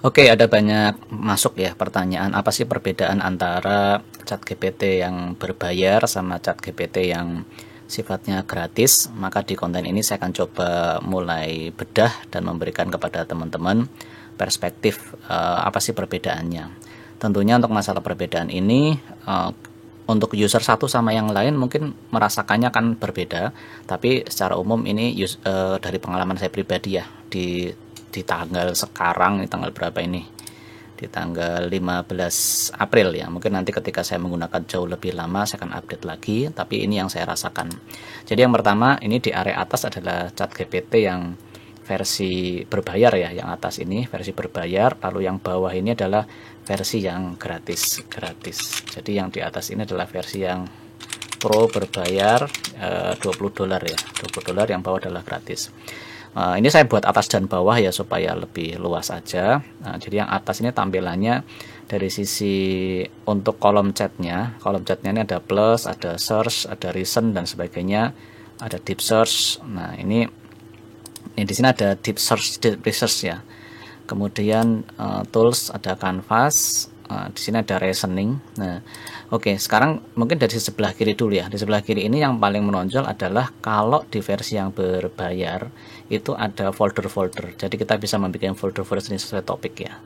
Oke, ada banyak masuk ya pertanyaan, apa sih perbedaan antara ChatGPT yang berbayar sama ChatGPT yang sifatnya gratis? Maka di konten ini saya akan coba mulai bedah dan memberikan kepada teman-teman perspektif apa sih perbedaannya. Tentunya untuk masalah perbedaan ini untuk user satu sama yang lain mungkin merasakannya kan berbeda, tapi secara umum ini dari pengalaman saya pribadi ya, di tanggal sekarang, di tanggal berapa ini, di tanggal 15 April ya, mungkin nanti ketika saya menggunakan jauh lebih lama saya akan update lagi, tapi ini yang saya rasakan. Jadi yang pertama, ini di area atas adalah ChatGPT yang versi berbayar ya, yang atas ini versi berbayar, lalu yang bawah ini adalah versi yang gratis. Jadi yang di atas ini adalah versi yang pro berbayar, $20 ya, $20, yang bawah adalah gratis. Ini saya buat atas dan bawah ya supaya lebih luas aja. Jadi yang atas ini tampilannya dari sisi untuk kolom chatnya ini ada plus, ada search, ada recent dan sebagainya, ada deep search. Nah ini di sini ada deep search, deep research ya. Kemudian tools, ada canvas. Di sini ada reasoning. Nah, oke, sekarang mungkin dari sebelah kiri dulu ya. Di sebelah kiri ini yang paling menonjol adalah kalau di versi yang berbayar itu ada folder-folder. Jadi kita bisa membuat folder-folder sesuai topik ya.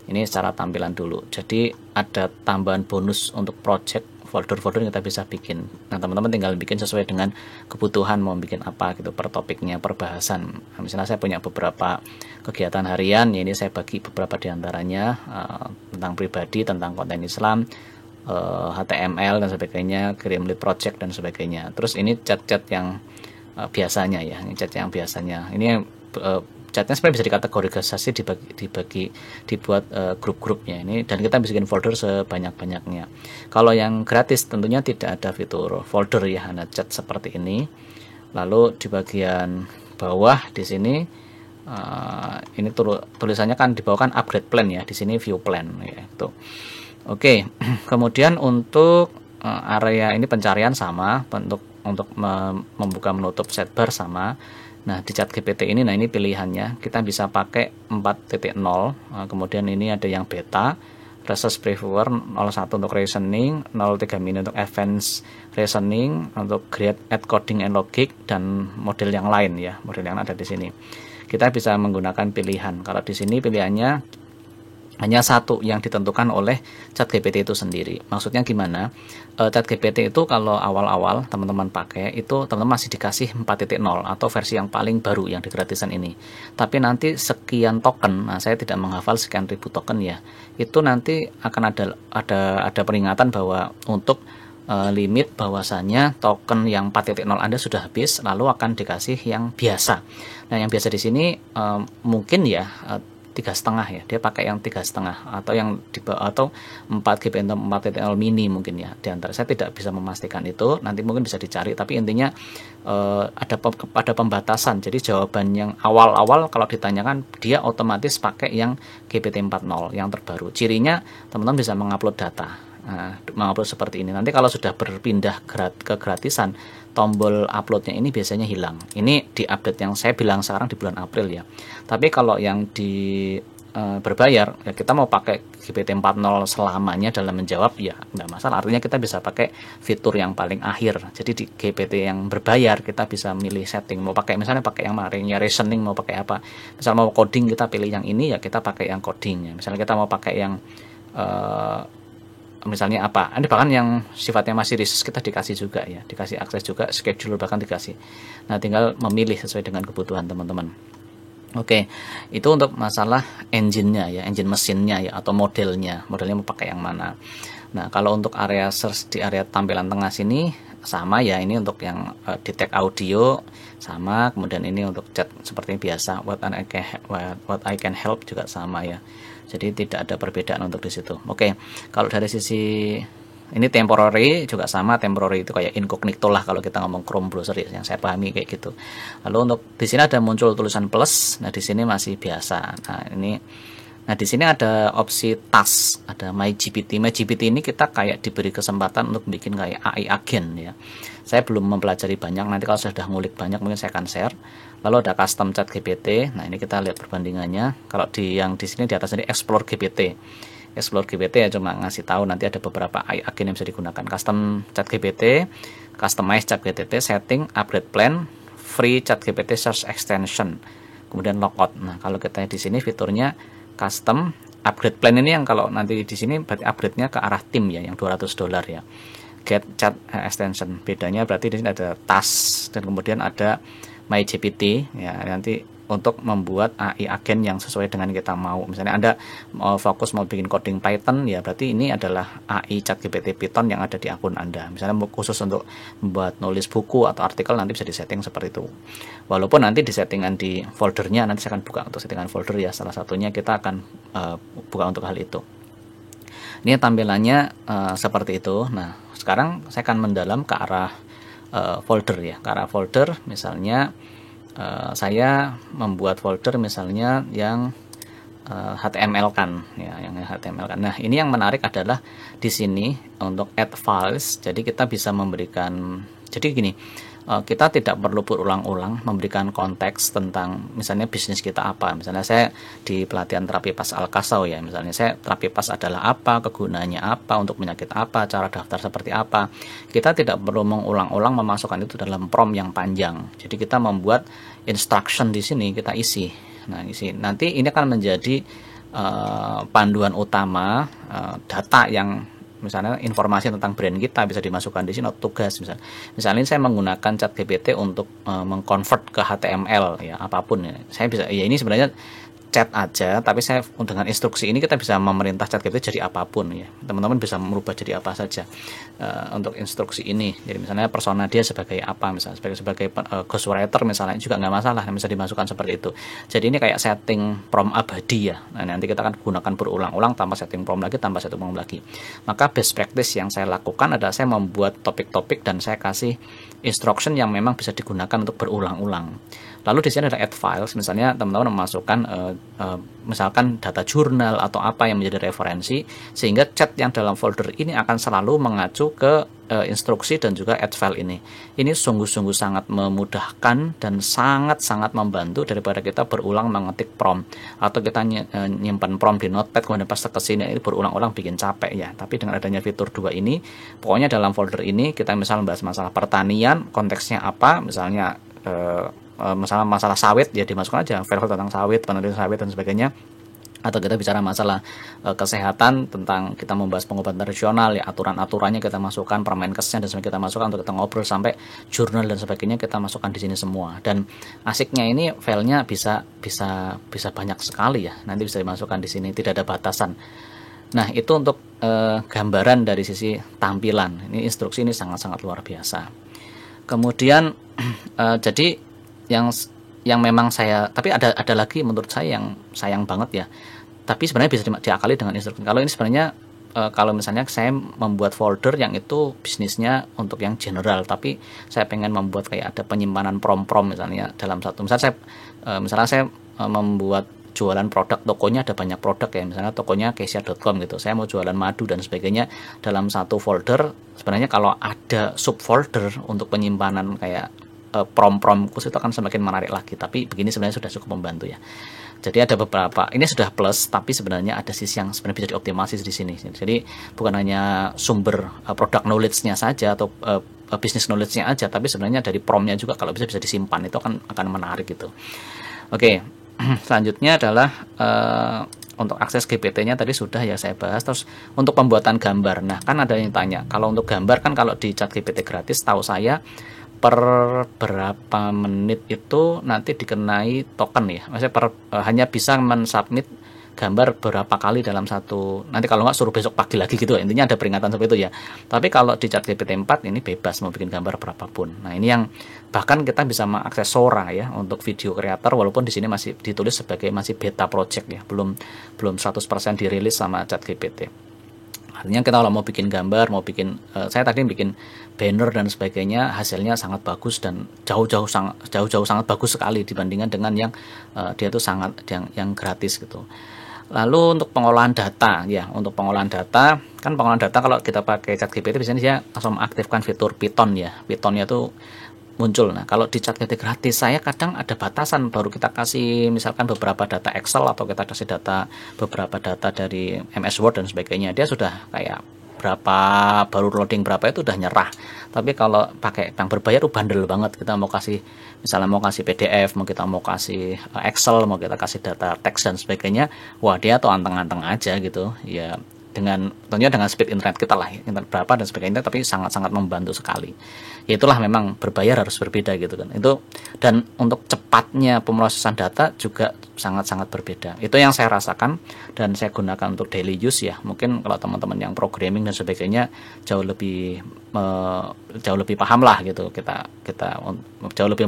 Ini secara tampilan dulu. Jadi ada tambahan bonus untuk project, folder-folder yang kita bisa bikin. Nah, teman-teman tinggal bikin sesuai dengan kebutuhan mau bikin apa gitu per topiknya, per bahasan. Nah, misalnya saya punya beberapa kegiatan harian, ya ini saya bagi beberapa diantaranya tentang pribadi, tentang konten Islam, HTML dan sebagainya, kirim lead project dan sebagainya. Terus ini chat-chat yang biasanya ya, ini chat yang biasanya. Ini chatnya sebenarnya bisa dikategorisasi, dibuat grup-grupnya ini, dan kita bisa bikin folder sebanyak-banyaknya. Kalau yang gratis tentunya tidak ada fitur folder ya, hanya chat seperti ini. Lalu di bagian bawah di sini ini tulisannya kan di bawah kan upgrade plan ya, di sini view plan ya itu. Oke, kemudian untuk area ini pencarian sama, untuk membuka menutup sidebar sama. Nah, di ChatGPT ini, nah ini pilihannya, kita bisa pakai 4.0, kemudian ini ada yang beta, research previewer 01 untuk reasoning, 03 mini untuk advanced reasoning, untuk create add coding and logic, dan model yang lain ya, model yang ada di sini. Kita bisa menggunakan pilihan. Kalau di sini pilihannya hanya satu yang ditentukan oleh ChatGPT itu sendiri. Maksudnya gimana? ChatGPT itu kalau awal-awal teman-teman pakai itu teman-teman masih dikasih 4.0 atau versi yang paling baru yang di gratisan ini. Tapi nanti sekian token, nah saya tidak menghafal sekian ribu token ya. Itu nanti akan ada peringatan bahwa untuk limit bahwasannya token yang 4.0 Anda sudah habis, lalu akan dikasih yang biasa. Nah, yang biasa di sini mungkin ya 3,5 ya, dia pakai yang 3,5 atau yang di bawah, atau 4 GB atau 4.0 mini mungkin ya, di antara saya tidak bisa memastikan itu, nanti mungkin bisa dicari, tapi intinya ada pembatasan. Jadi jawaban yang awal-awal kalau ditanyakan dia otomatis pakai yang GPT-40 yang terbaru. Cirinya teman-teman bisa mengupload data. Nah, mengupload seperti ini. Nanti kalau sudah berpindah ke gratisan, tombol uploadnya ini biasanya hilang. Ini di update yang saya bilang sekarang di bulan April ya. Tapi kalau yang di berbayar, ya kita mau pakai GPT-40 selamanya dalam menjawab ya nggak masalah. Artinya kita bisa pakai fitur yang paling akhir. Jadi di GPT yang berbayar kita bisa milih setting. Mau pakai misalnya pakai yang ya reasoning, mau pakai apa. Misal mau coding kita pilih yang ini ya kita pakai yang codingnya. Misalnya kita mau pakai yang misalnya apa, ini bahkan yang sifatnya masih research kita dikasih juga ya, dikasih akses juga, schedule bahkan dikasih. Nah, tinggal memilih sesuai dengan kebutuhan teman-teman. Oke, itu untuk masalah engine-nya ya, engine mesinnya ya, atau modelnya mau pakai yang mana. Nah, kalau untuk area search di area tampilan tengah sini sama ya, ini untuk yang detect audio sama, kemudian ini untuk chat seperti biasa, what I can help juga sama ya. Jadi tidak ada perbedaan untuk di situ. Oke, kalau dari sisi ini temporary juga sama, temporary itu kayak incognito lah kalau kita ngomong Chrome browser ya, yang saya pahami kayak gitu. Lalu untuk di sini ada muncul tulisan plus, nah di sini masih biasa. Nah, ini Nah, di sini ada opsi task, ada MyGPT. MyGPT ini kita kayak diberi kesempatan untuk bikin kayak AI agen ya. Saya belum mempelajari banyak, nanti kalau sudah ngulik banyak mungkin saya akan share. Lalu ada custom chat GPT. Nah, ini kita lihat perbandingannya. Kalau yang di sini di atas ini Explore GPT. Explore GPT ya cuma ngasih tahu nanti ada beberapa AI agen yang bisa digunakan. Custom chat GPT, customize chat GPT, setting, upgrade plan, free chat GPT search extension, kemudian logout. Nah, kalau kita di sini fiturnya custom upgrade plan ini yang kalau nanti di sini berarti upgrade-nya ke arah tim ya, yang $200 ya. Get chat extension, bedanya berarti di sini ada task dan kemudian ada MyGPT ya, nanti untuk membuat AI agen yang sesuai dengan kita mau. Misalnya Anda mau fokus mau bikin coding Python ya, berarti ini adalah AI ChatGPT Python yang ada di akun Anda. Misalnya khusus untuk membuat nulis buku atau artikel nanti bisa disetting seperti itu. Walaupun nanti di settingan di foldernya nanti saya akan buka untuk settingan folder ya, salah satunya kita akan buka untuk hal itu. Ini tampilannya seperti itu. Nah, sekarang saya akan mendalam ke arah folder ya, ke arah folder. Misalnya saya membuat folder misalnya yang HTML kan ya, yang HTML kan. Nah, ini yang menarik adalah di sini untuk add files. Jadi kita bisa memberikan, jadi gini, kita tidak perlu berulang-ulang memberikan konteks tentang misalnya bisnis kita apa. Misalnya saya di pelatihan terapi pas Al-Kasau ya, misalnya saya terapi pas adalah apa, kegunaannya apa, untuk penyakit apa, cara daftar seperti apa. Kita tidak perlu mengulang-ulang memasukkan itu dalam prompt yang panjang. Jadi kita membuat instruction di sini kita isi. Nah, isi nanti ini akan menjadi panduan utama data yang misalnya informasi tentang brand kita bisa dimasukkan di sini atau tugas. Misalnya saya menggunakan ChatGPT untuk mengkonvert ke HTML ya, apapun ya. Saya bisa ya, ini sebenarnya chat aja, tapi saya dengan instruksi ini kita bisa memerintah ChatGPT jadi apapun ya. Teman-teman bisa merubah jadi apa saja untuk instruksi ini. Jadi misalnya persona dia sebagai apa, misalnya sebagai ghostwriter misalnya juga nggak masalah, bisa dimasukkan seperti itu. Jadi ini kayak setting prompt abadi ya. Nah, nanti kita akan gunakan berulang-ulang tanpa setting prompt lagi, tanpa setting prompt lagi. Maka best practice yang saya lakukan adalah saya membuat topik-topik dan saya kasih instruction yang memang bisa digunakan untuk berulang-ulang. Lalu di sini ada add files, misalnya teman-teman memasukkan misalkan data jurnal atau apa yang menjadi referensi, sehingga chat yang dalam folder ini akan selalu mengacu ke instruksi dan juga add file ini. Ini sungguh-sungguh sangat memudahkan dan sangat-sangat membantu daripada kita berulang mengetik prompt atau kita nyimpan prompt di notepad kemudian pas ke sini ini berulang-ulang bikin capek ya. Tapi dengan adanya fitur 2 ini, pokoknya dalam folder ini kita misal membahas masalah pertanian, konteksnya apa, misalnya masalah sawit ya, dimasukkan aja file tentang sawit, penelitian sawit dan sebagainya. Atau kita bicara masalah kesehatan, tentang kita membahas pengobatan tradisional ya, aturan-aturannya kita masukkan, Permenkesnya dan sebagainya kita masukkan, untuk kita ngobrol sampai jurnal dan sebagainya kita masukkan di sini semua. Dan asiknya ini filenya bisa banyak sekali ya, nanti bisa dimasukkan di sini, tidak ada batasan. Nah, itu untuk gambaran dari sisi tampilan. Ini instruksi ini sangat-sangat luar biasa. Kemudian jadi yang memang saya, tapi ada lagi menurut saya yang sayang banget ya, tapi sebenarnya bisa diakali dengan instruksi. Kalau ini sebenarnya kalau misalnya saya membuat folder yang itu bisnisnya untuk yang general, tapi saya pengen membuat kayak ada penyimpanan prompt misalnya dalam satu, misalnya saya membuat jualan produk, tokonya ada banyak produk ya, misalnya tokonya kesia.com gitu, saya mau jualan madu dan sebagainya dalam satu folder. Sebenarnya kalau ada subfolder untuk penyimpanan kayak prompt khusus itu akan semakin menarik lagi, tapi begini sebenarnya sudah cukup membantu ya. Jadi ada beberapa, ini sudah plus, tapi sebenarnya ada sisi yang sebenarnya bisa dioptimasi di sini. Jadi bukan hanya sumber product knowledge-nya saja atau business knowledge-nya aja, tapi sebenarnya dari prompt-nya juga kalau bisa disimpan, itu akan menarik gitu. Oke, selanjutnya adalah untuk akses GPT-nya tadi sudah ya saya bahas. Terus untuk pembuatan gambar, nah kan ada yang tanya, kalau untuk gambar kan kalau di ChatGPT gratis, tahu saya per berapa menit itu nanti dikenai token ya, maksudnya hanya bisa mensubmit gambar berapa kali dalam satu, nanti kalau nggak suruh besok pagi lagi gitu, intinya ada peringatan seperti itu ya. Tapi kalau di ChatGPT 4 ini bebas mau bikin gambar berapapun. Nah, ini yang bahkan kita bisa mengakses Sora ya untuk video creator, walaupun di sini masih ditulis sebagai masih beta project ya, belum 100% dirilis sama ChatGPT. Artinya kita kalau mau bikin gambar, mau bikin, saya tadi bikin banner dan sebagainya, hasilnya sangat bagus dan jauh-jauh sangat bagus sekali dibandingkan dengan yang dia itu sangat yang gratis gitu. Lalu untuk pengolahan data ya, untuk pengolahan data kan pengolahan data kalau kita pakai ChatGPT biasanya dia langsung mengaktifkan fitur Python ya. Pythonnya tuh muncul. Nah, kalau di ChatGPT gratis saya kadang ada batasan, baru kita kasih misalkan beberapa data Excel atau kita kasih data beberapa data dari MS Word dan sebagainya. Dia sudah kayak berapa baru loading berapa itu udah nyerah. Tapi kalau pakai yang berbayar tuh bandel banget. Kita mau kasih misalnya mau kasih PDF, mau kita mau kasih Excel, mau kita kasih data teks dan sebagainya, wah dia tuh anteng-anteng aja gitu. Ya dengan tentunya dengan speed internet kita lah, internet berapa dan sebagainya, tapi sangat-sangat membantu sekali. Ya itulah memang berbayar harus berbeda gitu kan. Itu dan untuk cepatnya pemrosesan data juga sangat-sangat berbeda. Itu yang saya rasakan dan saya gunakan untuk daily use ya. Mungkin kalau teman-teman yang programming dan sebagainya jauh lebih paham lah gitu. Kita jauh lebih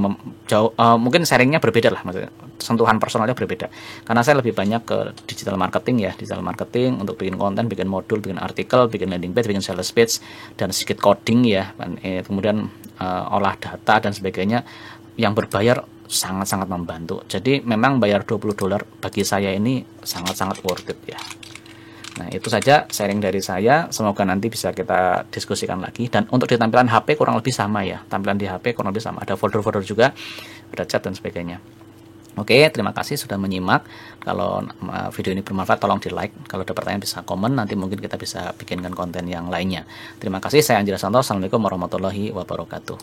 mungkin sharingnya berbeda lah, maksudnya sentuhan personalnya berbeda. Karena saya lebih banyak ke digital marketing ya, digital marketing untuk bikin konten, bikin modul, bikin artikel, bikin landing page, bikin sales page, dan sedikit coding ya. Kemudian olah data dan sebagainya yang berbayar sangat-sangat membantu. Jadi memang bayar $20 bagi saya ini sangat-sangat worth it ya. Nah, itu saja sharing dari saya. Semoga nanti bisa kita diskusikan lagi. Dan untuk di tampilan HP kurang lebih sama ya. Tampilan di HP kurang lebih sama. Ada folder-folder juga, ada chat dan sebagainya. Oke, terima kasih sudah menyimak. Kalau video ini bermanfaat, tolong di like. Kalau ada pertanyaan bisa komen. Nanti mungkin kita bisa bikinkan konten yang lainnya. Terima kasih. Saya Anjir Santo. Assalamualaikum warahmatullahi wabarakatuh.